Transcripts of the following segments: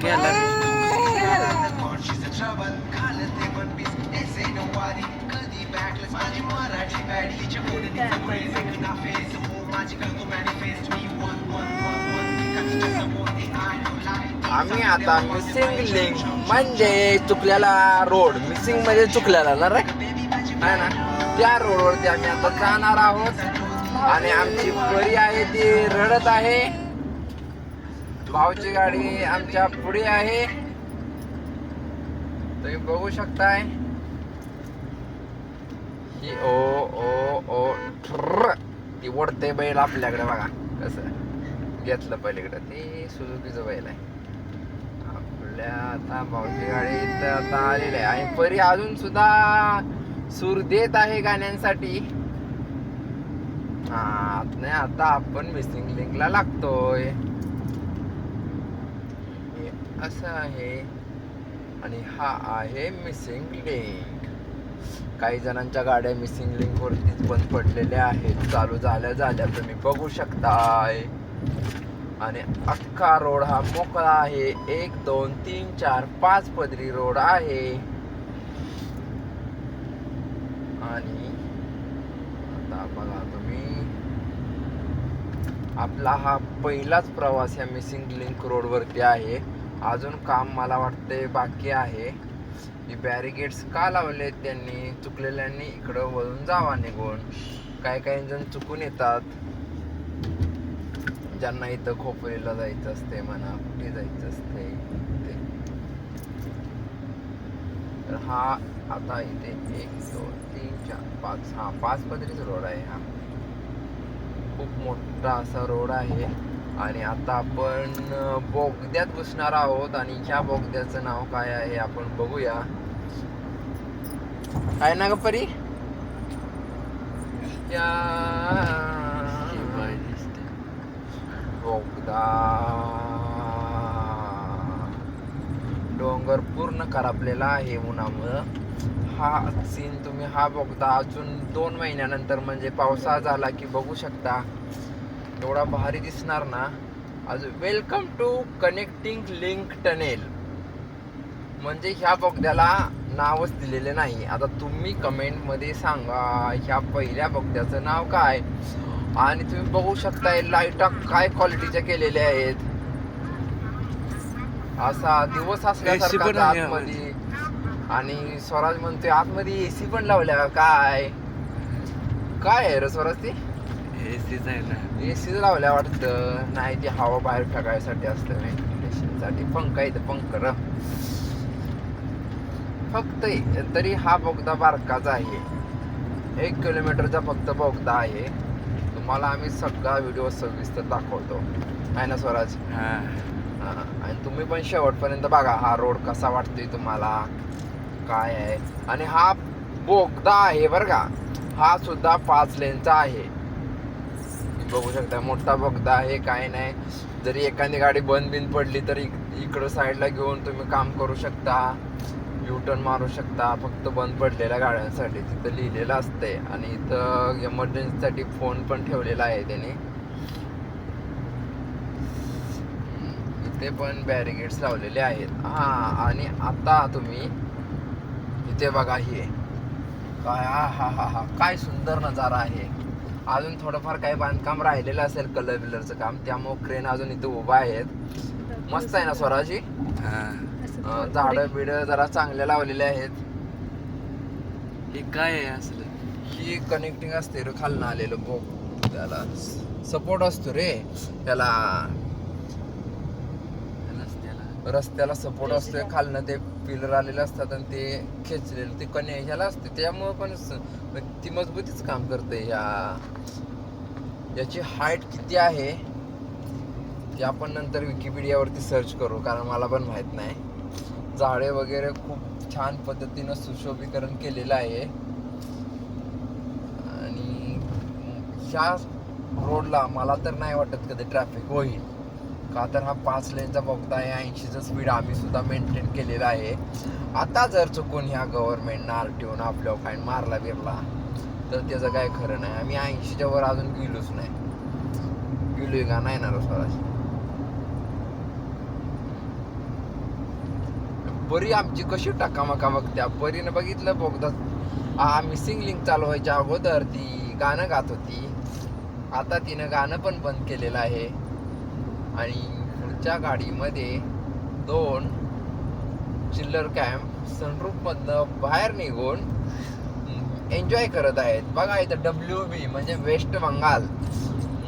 गेला रे. आम्ही आता मिसिंग लिंक म्हणजे चुकलेला रोड, मिसिंग म्हणजे चुकलेला ना रे, आहे ना, त्या रोडवरती आम्ही आता जाणार आहोत. आणि आमची परी आहे ती रडत आहे. भाऊची गाडी आमच्या पुढे आहे, तुम्ही बघू शकताय. ही ओ ओ ओ ट्र ती ओढते बैल आपल्याकडे. बघा कसं घेतलं पलीकडे, ती सुझुकीचं बैल आहे आपल्या. आता भाऊची गाडी इथं आता आलेली आहे आणि परी अजून सुद्धा सूर देत आहे गाण्यांसाठी. हा नाही, आता आपण मिसिंग लिंकला लागतोय, हे असं आहे. आणि हा आहे मिसिंग लिंक. काही जणांच्या गाड्या मिसिंग लिंक वरतीच बंद पडलेल्या आहेत, चालू झाल्या तुम्ही बघू शकताय. आणि अख्खा रोड हा मोकळा आहे. 1 2 3 4 5 पदरी रोड आहे. आणि आता बघा तुम्ही, आपला हा पहिलाच प्रवास या मिसिंग लिंक रोड वरती आहे. अजून काम मला वाटते बाकी आहे. ही बॅरिगेड्स का लावले त्यांनी, चुकलेल्यांनी इकडं वळून जावा निघून. काही जण चुकून येतात, ज्यांना इथं खोपोलीला जायचं असते म्हणा, कुठे जायचं असते ते. तर हा आता इथे 1 2 3 4 5 हा 5 पदरीच रोड आहे. हा खूप मोठा असा रोड आहे. आणि आता आपण बोगद्यात बसणार आहोत. आणि ह्या बोगद्याचं नाव काय आहे आपण बघूया. काय ना ग परी, बोगदा डोंगर पूर्ण करापलेला आहे उन्हामुळं. हा सीन तुम्ही, हा बोगदा अजून 2 महिन्यानंतर म्हणजे पावसाळा झाला की बघू शकता. एवढा भारी दिसणार ना. अजून welcome to connecting link tunnel म्हणजे ह्या बोगद्याला नावच दिलेले नाही. आता तुम्ही कमेंट मध्ये सांगा ह्या पहिल्या बोगद्याचं नाव काय. आणि तुम्ही बघू शकताय लाईटा काय क्वालिटीच्या केलेल्या आहेत. असा दिवस असल्यासारखा आतमध्ये. आणि स्वराज म्हणतोय आतमध्ये एसी पण लावल्या. काय काय आहे रे स्वराज, ती एसीच आहे ना. एसी लावल्या वाटतं. नाही, ती हवा बाहेर फेकायसाठी असतं, व्हेंटिलेशन साठी. पंखा इथे पंख फक्त. तरी हा बोगदा बारकाच आहे. 1 किलोमीटरचा फक्त बोगदा आहे. तुम्हाला आम्ही सगळा व्हिडिओ सविस्तर दाखवतो, आहे ना स्वराज. आणि तुम्ही पण शेवटपर्यंत बघा हा रोड कसा वाटतोय तुम्हाला, काय आहे. आणि हा बोगदा आहे बरं का, हा सुद्धा 5 लेनचा आहे. बघू शकता मोठा बोगदा आहे. काय नाही, जरी एखादी गाडी बंद बिन पडली तर इकडं साईडला घेऊन तुम्ही काम करू शकता, युटर्न मारू शकता. फक्त बंद पडलेल्या गाड्यांसाठी तिथं लिहिलेलं असतंय. आणि इथं इमर्जन्सीसाठी फोन पण ठेवलेला आहे त्याने. इथे पण बॅरिगेड्स लावलेले आहेत. हा आणि आता तुम्ही इथे बघा, हे काय, हा काय सुंदर नजारा आहे. अजून थोडंफार काही बांधकाम राहिलेलं असेल, कलर बिलरचं काम, त्यामुळे क्रेन अजून इथे उभा आहेत. मस्त आहे ना स्वराजी. झाडं बिड जरा चांगले लावलेले आहेत. हे काय आहे असलं, ही कनेक्टिंग असते रे खालनं आलेलं बोग, त्याला सपोर्ट असतो रे, त्याला रस्त्याला सपोर्ट असतोय. खालनं ते पिलर आलेले असतात आणि ते खेचलेलं ते ह्याला असते, त्यामुळे पण ती मजबूतीच काम करते. याची हाईट किती आहे ते आपण नंतर विकिपीडियावरती सर्च करू, कारण मला पण माहित नाही. झाडे वगैरे खूप छान पद्धतीनं सुशोभीकरण केलेलं आहे. आणि ह्या रोडला मला तर नाही वाटत कधी ट्रॅफिक होईल, का तर हा 5 लेनचा बोगदा आहे. 80चं स्पीड आम्ही सुद्धा मेंटेन केलेलं आहे. आता जर चुकून ह्या गव्हर्नमेंटनं आरटीओनं आपल्यावर फाईन मारला बिरला तर त्याचं काय खरं नाही. आम्ही 80च्या वर अजून गेलोच नाही. गेलोय का नाही ना स्वराज. परी आमची कशी टकामका बघत्या. परीनं बघितलं बोगदा मिसिंग लिंक चालू व्हायच्या अगोदर ती गाणं गात होती. आता तिनं गाणं पण बंद केलेलं आहे आणि पुढच्या गाडीमध्ये 2 चिल्लर कॅम्प सनरूफ मधनं बाहेर निघून एन्जॉय करत आहेत. बघा इथं WB म्हणजे वेस्ट बंगाल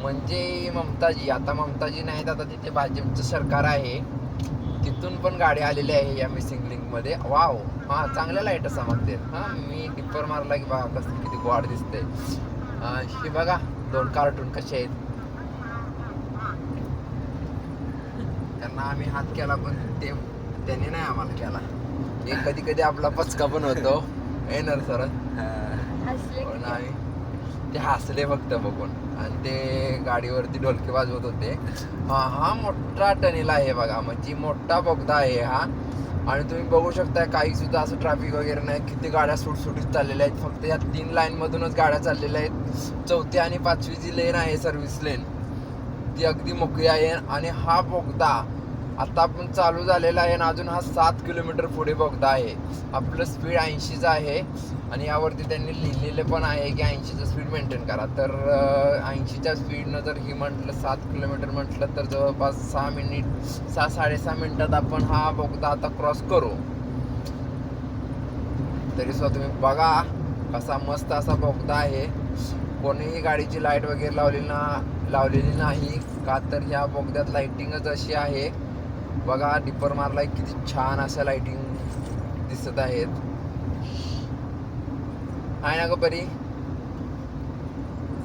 म्हणजे ममताजी. आता ममताजी नाहीत, आता तिथे भाजपचं सरकार आहे. तिथून पण गाडी आलेली आहे या मिसिंग लिंक मध्ये. वाव, हा चांगल्या लाईट चमकते. हा मी टिप्पर मारला की बघा कसं किती गोड दिसते. हे बघा 2 कार्टून कसे आहेत. त्यांना आम्ही हात केला पण त्यांनी नाही आम्हाला केला. हे कधी कधी आपला पचका पण होतो येणार सर. पण आम्ही ते हसले फक्त बघून आणि ते गाडीवरती ढोलके वाजवत होते. हा मोठा टनेल आहे बघा, म्हणजे मोठा बोगदा आहे हा. आणि तुम्ही बघू शकता काही सुद्धा असं ट्रॅफिक वगैरे नाही. किती गाड्या सुटसुटीत चाललेल्या आहेत. फक्त या 3 लाईन मधूनच गाड्या चाललेल्या आहेत. 4थी आणि 5वी जी लेन आहे सर्व्हिस लेन ती अगदी मोकळी आहे. आणि हा बोगदा आता आपण चालू झालेला आहे आणि अजून हा 7 किलोमीटर पुढे बोगदा आहे. आपलं स्पीड 80चं आहे आणि यावरती त्यांनी लिहिलेलं पण आहे की 80चं स्पीड मेंटेन करा. तर 80च्या स्पीडनं जर ही म्हटलं 7 किलोमीटर म्हटलं तर जवळपास 6-6.5 मिनिटात आपण हा बोगदा आता क्रॉस करू. तरी सुद्धा तुम्ही बघा कसा मस्त असा बोगदा आहे. कोणीही गाडीची लाईट वगैरे लावलेली नाही का, तर ह्या बोगद्यात लाइटिंगच अशी आहे. बघा डिपर मारलाय, किती छान अशा लाइटिंग दिसत आहेत. आहे ना ग परी.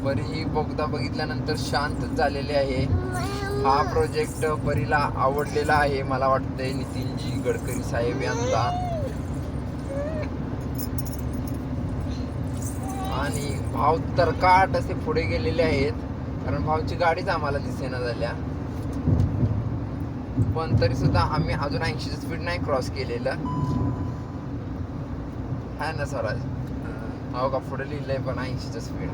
परी बोगदा बघितल्यानंतर शांत झालेले आहे. हा प्रोजेक्ट परीला आवडलेला आहे मला वाटतंय, नितीनजी गडकरी साहेब यांचा. आणि भाव तरकाट असे पुढे गेलेले आहेत कारण भावची गाडीच आम्हाला दिसेना झाल्या. पण तरी सुद्धा आम्ही अजून 80चं स्पीड नाही क्रॉस केलेलं आहे ना स्वराज. हो का, पुढे लिहिलंय पण 80चं स्पीड.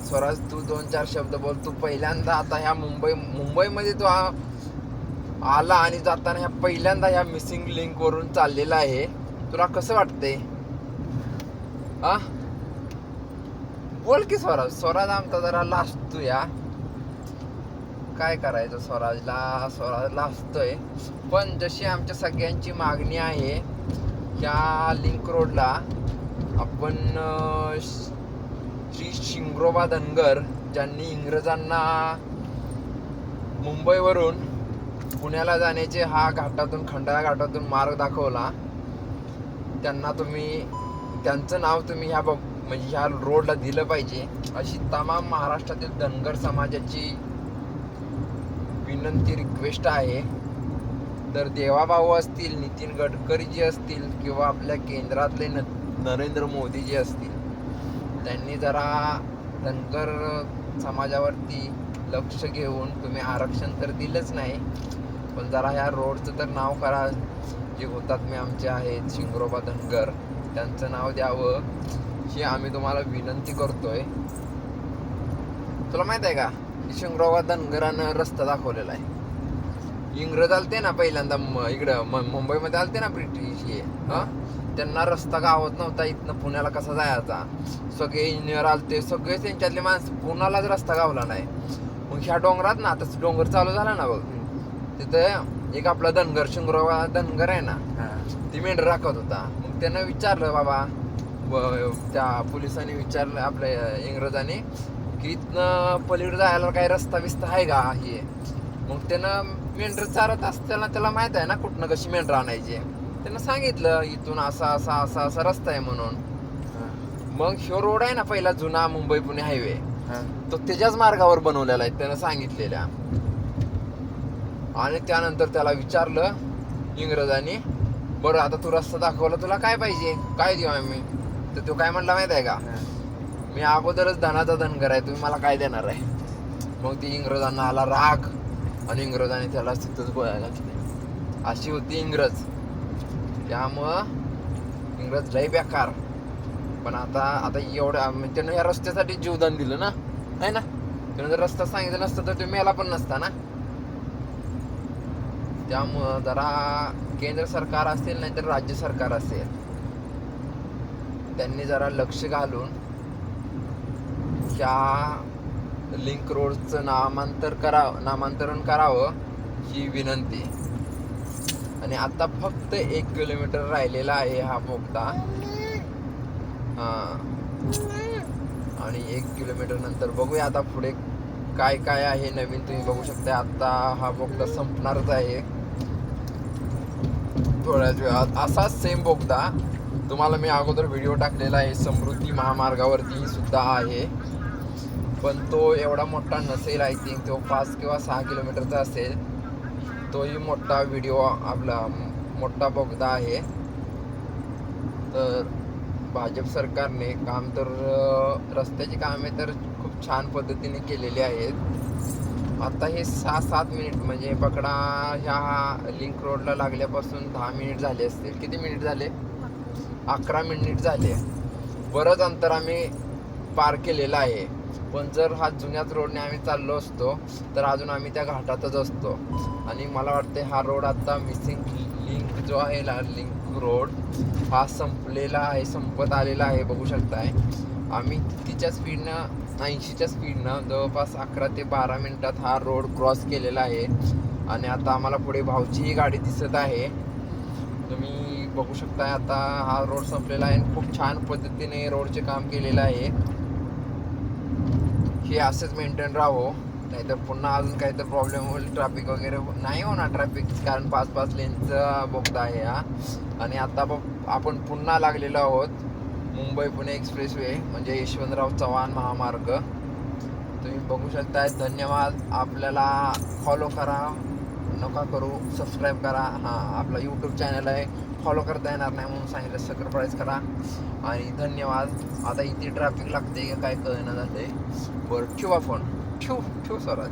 स्वराज तू 2-4 शब्द बोल. तू पहिल्यांदा आता ह्या मुंबईमध्ये तू आला आणि जाताना ह्या पहिल्यांदा ह्या मिसिंग लिंक वरून चाललेला आहे. तुला कसं वाटतंय? बोल की स्वराज. स्वराज आमचा जरा लाजतो या, काय करायचं स्वराज लाजतोय. पण जशी आमच्या सगळ्यांची मागणी आहे या लिंक रोडला आपण श्री शिंगरोबा धनगर ज्यांनी इंग्रजांना मुंबईवरून पुण्याला जाण्याचे हा घाटातून खंडाळा घाटातून मार्ग दाखवला, त्यांचं नाव तुम्ही ह्या रोडला दिलं पाहिजे अशी तमाम महाराष्ट्रातील धनगर समाजाची विनंती, रिक्वेस्ट आहे. तर देवाभाऊ असतील, नितीन गडकरीजी असतील किंवा आपल्या केंद्रातले नरेंद्र मोदीजी असतील, त्यांनी जरा धनगर समाजावरती लक्ष घेऊन तुम्ही आरक्षण तर दिलंच नाही पण जरा ह्या रोडचं तर नाव करा. जे हुतात्मे आमचे आहेत शिंगरोबा धनगर त्यांचं नाव द्यावं ही आम्ही तुम्हाला विनंती करतोय. तुला माहित आहे का की शिंगरोबा धनगरानं रस्ता दाखवलेला आहे. इंग्रज आलते ना पहिल्यांदा इकडं मुंबईमध्ये आलते ना ब्रिटिश हे, त्यांना रस्ता गावात नव्हता. इथनं पुण्याला कसा जायचा, सगळे इंजिनियर आलते, सगळे त्यांच्यातले माणसं, पुण्यालाच रस्ता गावला नाही. मग ह्या डोंगरात ना, आता डोंगर चालू झाला ना बघ, तिथं एक आपला धनगर शिंगरोबा धनगर आहे ना, ती मेंढर राखत होता. मग त्यानं विचारलं बाबा, त्या पोलिसांनी विचारलं आपल्या इंग्रजांनी की इथनं पलीकडे जायला काही रस्ता बिस्ता आहे का हे. मग त्यानं मेंढर चालत असताना त्याला माहित आहे ना कुठनं कशी मेंढर आणायची, त्यानं सांगितलं इथून असा असा असा असा रस्ता आहे म्हणून. मग ह्यो रोड आहे ना पहिला जुना मुंबई पुणे हायवे, तो त्याच्याच मार्गावर बनवलेला आहे त्यानं सांगितलेल्या. आणि त्यानंतर त्याला विचारलं इंग्रजांनी, बरं आता तू रस्ता दाखवला, तुला काय पाहिजे, काय देऊ आम्ही. तर तो काय म्हणला माहित आहे का, मी अगोदरच धनाचा धनगर आहे, तुम्ही मला काय देणार आहे. मग ती इंग्रजांना आला राग आणि इंग्रजांनी त्याला तिथंच गोळ्या घातल्या. अशी होती इंग्रज. त्यामुळं इंग्रज लय बेकार. पण आता एवढं त्यानं या रस्त्यासाठी जीवदान दिलं ना, आहे ना. तुम्ही जर रस्ता सांगितलं नसतं तर तुम्ही मेला पण नसता ना. त्यामुळं जरा केंद्र सरकार असेल नाहीतर राज्य सरकार असेल, त्यांनी जरा लक्ष घालून ह्या लिंक रोडचं नामांतरण करावं ही विनंती. आणि आता फक्त 1 किलोमीटर राहिलेला आहे हा बोगदा. हा, आणि 1 किलोमीटर नंतर बघूया आता पुढे काय काय आहे नवीन. तुम्ही बघू शकता आता हा बोगदा संपणारच आहे थोड्याच वेळात. असाच सेम बोगदा तुम्हाला मी अगोदर व्हिडिओ टाकलेला आहे, समृद्धी महामार्गावरती सुद्धा आहे, पण तो एवढा मोठा नसेल. आय थिंक तो 5 किंवा 6 किलोमीटरचा असेल. तोही मोठा व्हिडिओ आपला मोठा बोगदा आहे. तर भाजप सरकारने काम तर रस्त्याची कामे तर खूप छान पद्धतीने केलेली आहेत. आता हे 6-7 मिनिट म्हणजे पकडा ह्या लिंक रोडला लागल्यापासून 10 मिनिट झाले असतील. किती मिनिट झाले? 11 मिनिट झाले. बरंच अंतर आम्ही पार केलेलं आहे. पण जर हा जुन्याच रोडने आम्ही चाललो असतो तर अजून आम्ही त्या घाटातच असतो. आणि मला वाटते हा रोड आता मिसिंग लिंक जो आहे लिंक रोड हा संपलेला आहे, संपत आलेला आहे. बघू शकताय आम्ही कितीच्या स्पीडनं, 80च्या स्पीडनं जवळपास 11 ते 12 मिनिटात हा रोड क्रॉस केलेला आहे. आणि आता आम्हाला पुढे भाऊचीही गाडी दिसत आहे. तुम्ही बघू शकताय आता हा रोड संपलेला आहे. खूप छान पद्धतीने रोडचे काम केलेलं आहे. हे असंच मेंटेन राहो, नाहीतर पुन्हा अजून काहीतरी प्रॉब्लेम होईल. ट्रॅफिक वगैरे नाही होणार ट्रॅफिक, कारण 5-5 लेनचा बोगदा आहे हा. आणि आता आपण पुन्हा लागलेलो आहोत मुंबई पुणे एक्सप्रेसवे म्हणजे यशवंतराव चव्हाण महामार्ग. तुम्ही बघू शकताय. धन्यवाद. आपल्याला फॉलो करा, नका करू, सबस्क्राईब करा. हां, आपला यूट्यूब चॅनल आहे, फॉलो करता येणार नाही म्हणून सांगितलं, सबस्क्राईब करा. आणि धन्यवाद. आता इथे ट्रॅफिक लागते का काय कळना झालंय. बरं ठेवा फोन, ठेव स्वराज.